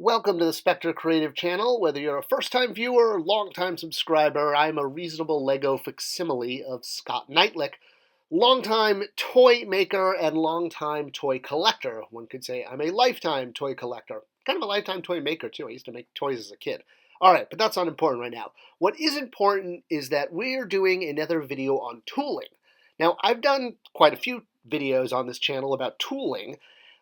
Welcome to the Spectre Creative Channel. Whether you're a first-time viewer or long-time subscriber, I'm a reasonable Lego facsimile of Scott Knightlick, longtime toy maker and longtime toy collector. One could say I'm a lifetime toy collector. Kind of a lifetime toy maker, too. I used to make toys as a kid. All right, but that's not important right now. What is important is that we're doing another video on tooling. Now, I've done quite a few videos on this channel about tooling.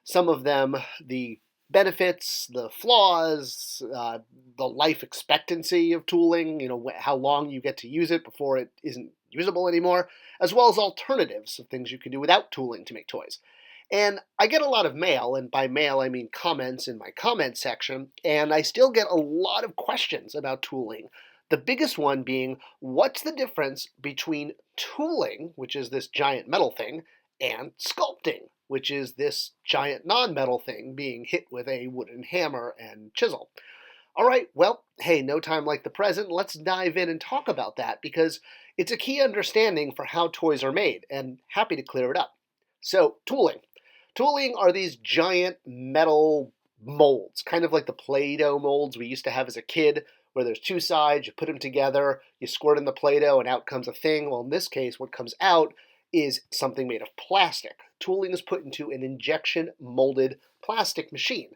Some of them, the benefits, the flaws, the life expectancy of tooling, how long you get to use it before it isn't usable anymore, as well as alternatives of things you can do without tooling to make toys. And I get a lot of mail, and by mail I mean comments in my comment section, and I still get a lot of questions about tooling. The biggest one being, what's the difference between tooling, which is this giant metal thing, and sculpting, which is this giant non-metal thing being hit with a wooden hammer and chisel. All right, well, hey, no time like the present. Let's dive in and talk about that because it's a key understanding for how toys are made, and happy to clear it up. So, tooling. Tooling are these giant metal molds, kind of like the Play-Doh molds we used to have as a kid, where there's two sides, you put them together, you squirt in the Play-Doh, and out comes a thing. Well, in this case, what comes out is something made of plastic. Tooling is put into an injection molded plastic machine.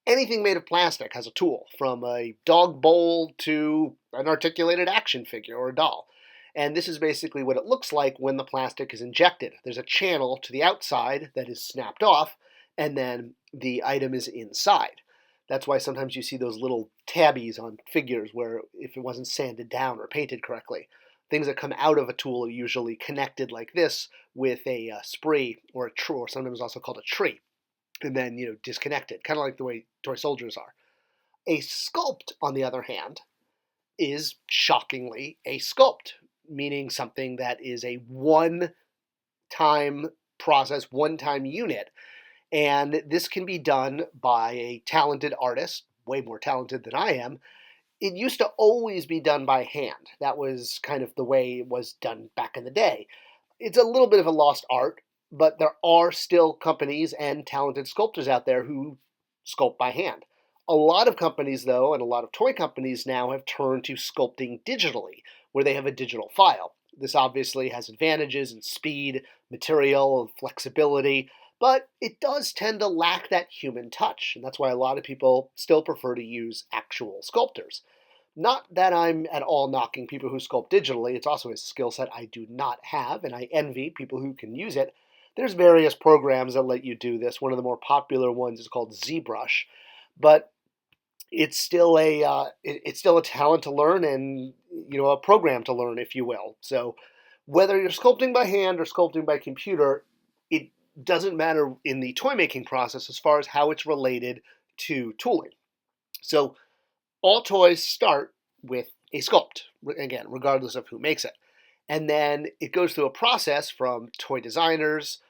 Anything made of plastic has a tool, from a dog bowl to an articulated action figure or a doll. And this is basically what it looks like when the plastic is injected. There's a channel to the outside that is snapped off, and then the item is inside. That's why sometimes you see those little tabbies on figures where if it wasn't sanded down or painted correctly. Things that come out of a tool are usually connected like this with a spree or a tree, or sometimes also called a tree, and then disconnected, kind of like the way toy soldiers are. A sculpt, on the other hand, is shockingly a sculpt, meaning something that is a one-time process, one-time unit, and this can be done by a talented artist, way more talented than I am. It used to always be done by hand. That was kind of the way it was done back in the day. It's a little bit of a lost art, but there are still companies and talented sculptors out there who sculpt by hand. A lot of companies, though, and a lot of toy companies now have turned to sculpting digitally, where they have a digital file. This obviously has advantages in speed, material, and flexibility, but it does tend to lack that human touch, and that's why a lot of people still prefer to use actual sculptors. Not that I'm at all knocking people who sculpt digitally. It's also a skill set I do not have, and I envy people who can use it. There's various programs that let you do this. One of the more popular ones is called ZBrush, but it's still a talent to learn and a program to learn, if you will. So whether you're sculpting by hand or sculpting by computer, it doesn't matter in the toy making process as far as how it's related to tooling. So all toys start with a sculpt, again, regardless of who makes it. And then it goes through a process from toy designers,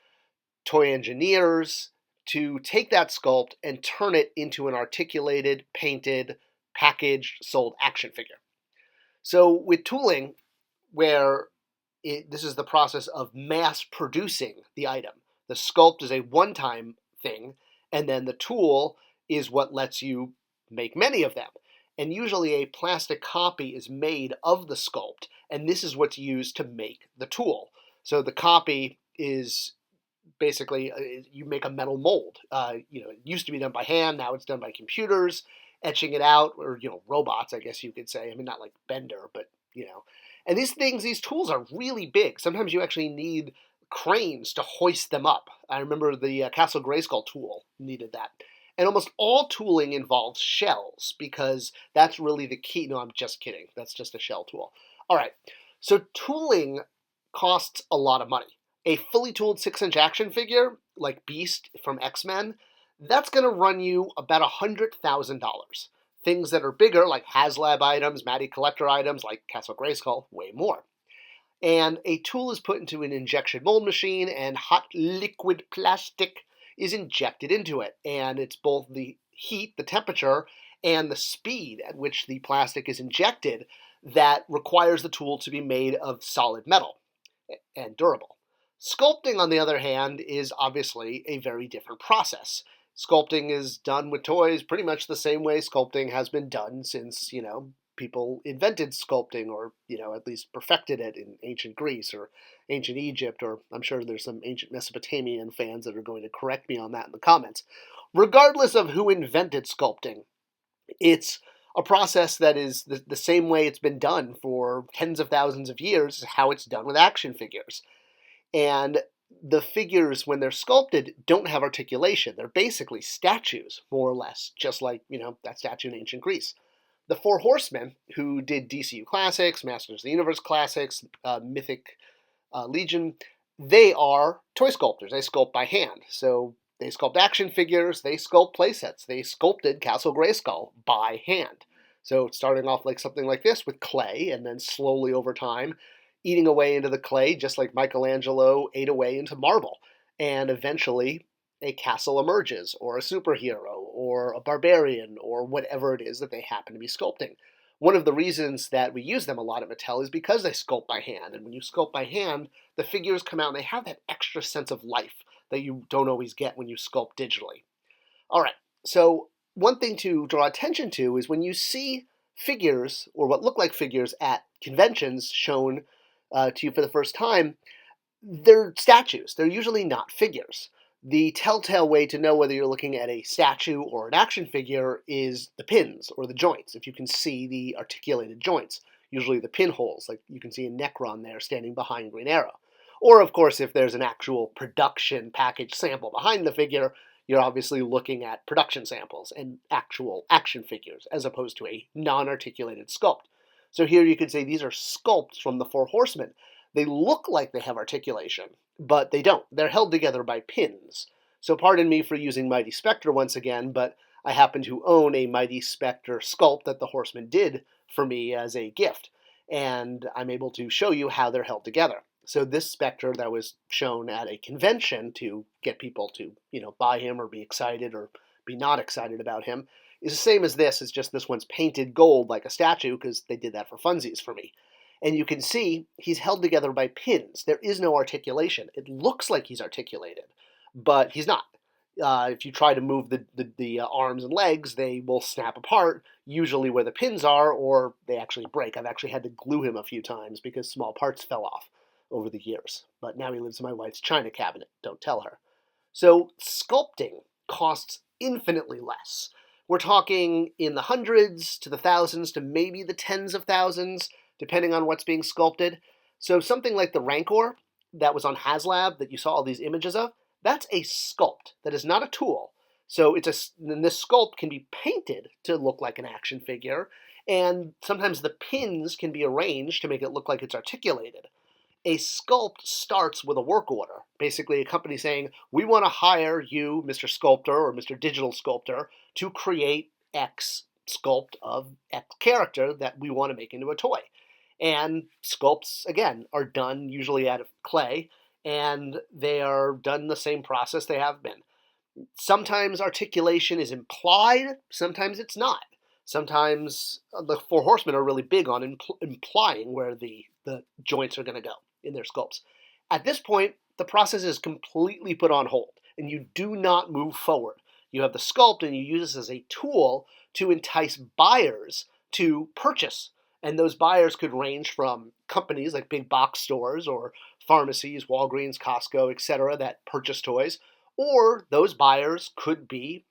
toy engineers, to take that sculpt and turn it into an articulated, painted, packaged, sold action figure. So with tooling, where this is the process of mass producing the item. The sculpt is a one-time thing, and then the tool is what lets you make many of them. And usually a plastic copy is made of the sculpt, and this is what's used to make the tool. So the copy is basically, you make a metal mold. It used to be done by hand, now it's done by computers, etching it out, or robots, I guess you could say. I mean, not like Bender, but And these tools are really big. Sometimes you actually need cranes to hoist them up. I remember the Castle Grayskull tool needed that. And almost all tooling involves shells because that's really the key. No, I'm just kidding. That's just a shell tool. All right. So tooling costs a lot of money. A fully tooled 6-inch action figure like Beast from X-Men, that's going to run you about $100,000. Things that are bigger, like HasLab items, Matty Collector items, like Castle Grayskull, way more. And a tool is put into an injection mold machine, and hot liquid plastic is injected into it. And it's both the heat, the temperature, and the speed at which the plastic is injected that requires the tool to be made of solid metal and durable. Sculpting, on the other hand, is obviously a very different process. Sculpting is done with toys pretty much the same way sculpting has been done since, people invented sculpting or, at least perfected it in ancient Greece or ancient Egypt, or I'm sure there's some ancient Mesopotamian fans that are going to correct me on that in the comments. Regardless of who invented sculpting, it's a process that is the same way it's been done for tens of thousands of years, is how it's done with action figures. And the figures, when they're sculpted, don't have articulation. They're basically statues, more or less, just like, that statue in ancient Greece. The Four Horsemen, who did DCU Classics, Masters of the Universe Classics, Mythic Legion, they are toy sculptors. They sculpt by hand. So they sculpt action figures, they sculpt playsets. They sculpted Castle Grayskull by hand. So starting off like something like this with clay, and then slowly over time eating away into the clay, just like Michelangelo ate away into marble. And eventually a castle emerges, or a superhero, or a barbarian, or whatever it is that they happen to be sculpting. One of the reasons that we use them a lot at Mattel is because they sculpt by hand. And when you sculpt by hand, the figures come out and they have that extra sense of life that you don't always get when you sculpt digitally. All right, so one thing to draw attention to is when you see figures, or what look like figures at conventions shown to you for the first time, they're statues. They're usually not figures. The telltale way to know whether you're looking at a statue or an action figure is the pins or the joints, if you can see the articulated joints, usually the pinholes, like you can see in Necron there standing behind Green Arrow. Or, of course, if there's an actual production package sample behind the figure, you're obviously looking at production samples and actual action figures, as opposed to a non-articulated sculpt. So here you could say these are sculpts from the Four Horsemen. They look like they have articulation, but they don't. They're held together by pins. So pardon me for using Mighty Spectre once again, but I happen to own a Mighty Spectre sculpt that the Horsemen did for me as a gift, and I'm able to show you how they're held together. So this Spectre that was shown at a convention to get people to, buy him or be excited or be not excited about him is the same as this. It's just this one's painted gold like a statue because they did that for funsies for me. And you can see he's held together by pins. There is no articulation. It looks like he's articulated, but he's not. If you try to move the arms and legs, they will snap apart, usually where the pins are, or they actually break. I've actually had to glue him a few times because small parts fell off over the years. But now he lives in my wife's china cabinet. Don't tell her. So sculpting costs infinitely less. We're talking in the hundreds to the thousands to maybe the tens of thousands, depending on what's being sculpted. So something like the Rancor that was on HasLab that you saw all these images of, that's a sculpt. That is not a tool. So and this sculpt can be painted to look like an action figure, and sometimes the pins can be arranged to make it look like it's articulated. A sculpt starts with a work order, basically a company saying, we want to hire you, Mr. Sculptor or Mr. Digital Sculptor, to create X sculpt of X character that we want to make into a toy. And sculpts, again, are done usually out of clay, and they are done the same process they have been. Sometimes articulation is implied, sometimes it's not. Sometimes the Four Horsemen are really big on implying where the joints are going to go in their sculpts. At this point, the process is completely put on hold, and you do not move forward. You have the sculpt, and you use this as a tool to entice buyers to purchase. And those buyers could range from companies like big box stores or pharmacies, Walgreens, Costco, etc., that purchase toys, or those buyers could be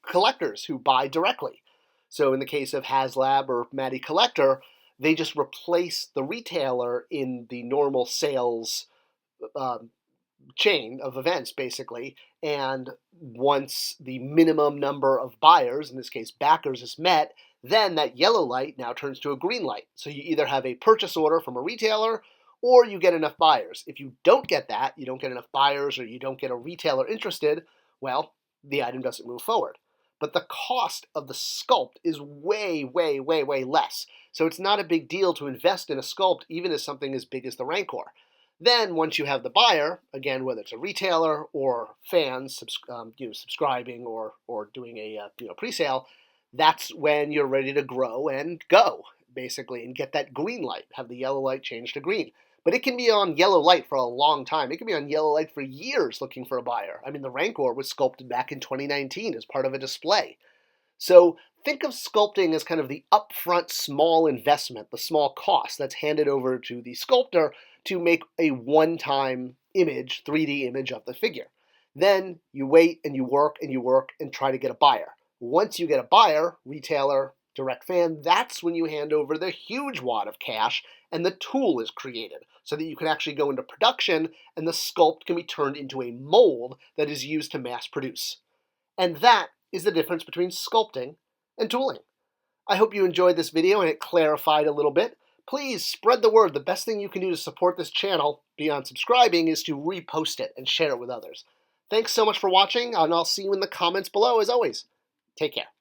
collectors who buy directly. So in the case of HasLab or Matty Collector, they just replace the retailer in the normal sales chain of events, basically. And once the minimum number of buyers, in this case backers, is met, then that yellow light now turns to a green light. So you either have a purchase order from a retailer or you get enough buyers. If you don't get that, you don't get enough buyers or you don't get a retailer interested, well, the item doesn't move forward. But the cost of the sculpt is way, way, way, way less. So it's not a big deal to invest in a sculpt, even as something as big as the Rancor. Then once you have the buyer, again, whether it's a retailer or fans subscribing or doing a pre-sale, that's when you're ready to grow and go, basically, and get that green light, have the yellow light change to green. but it can be on yellow light for a long time. It can be on yellow light for years looking for a buyer. I mean, the Rancor was sculpted back in 2019 as part of a display. So think of sculpting as kind of the upfront small investment, the small cost that's handed over to the sculptor to make a one-time image, 3D image of the figure. Then you wait and you work and try to get a buyer. Once you get a buyer, retailer, direct fan, that's when you hand over the huge wad of cash and the tool is created so that you can actually go into production and the sculpt can be turned into a mold that is used to mass produce. And that is the difference between sculpting and tooling. I hope you enjoyed this video and it clarified a little bit. Please spread the word. The best thing you can do to support this channel, beyond subscribing, is to repost it and share it with others. Thanks so much for watching, and I'll see you in the comments below as always. Take care.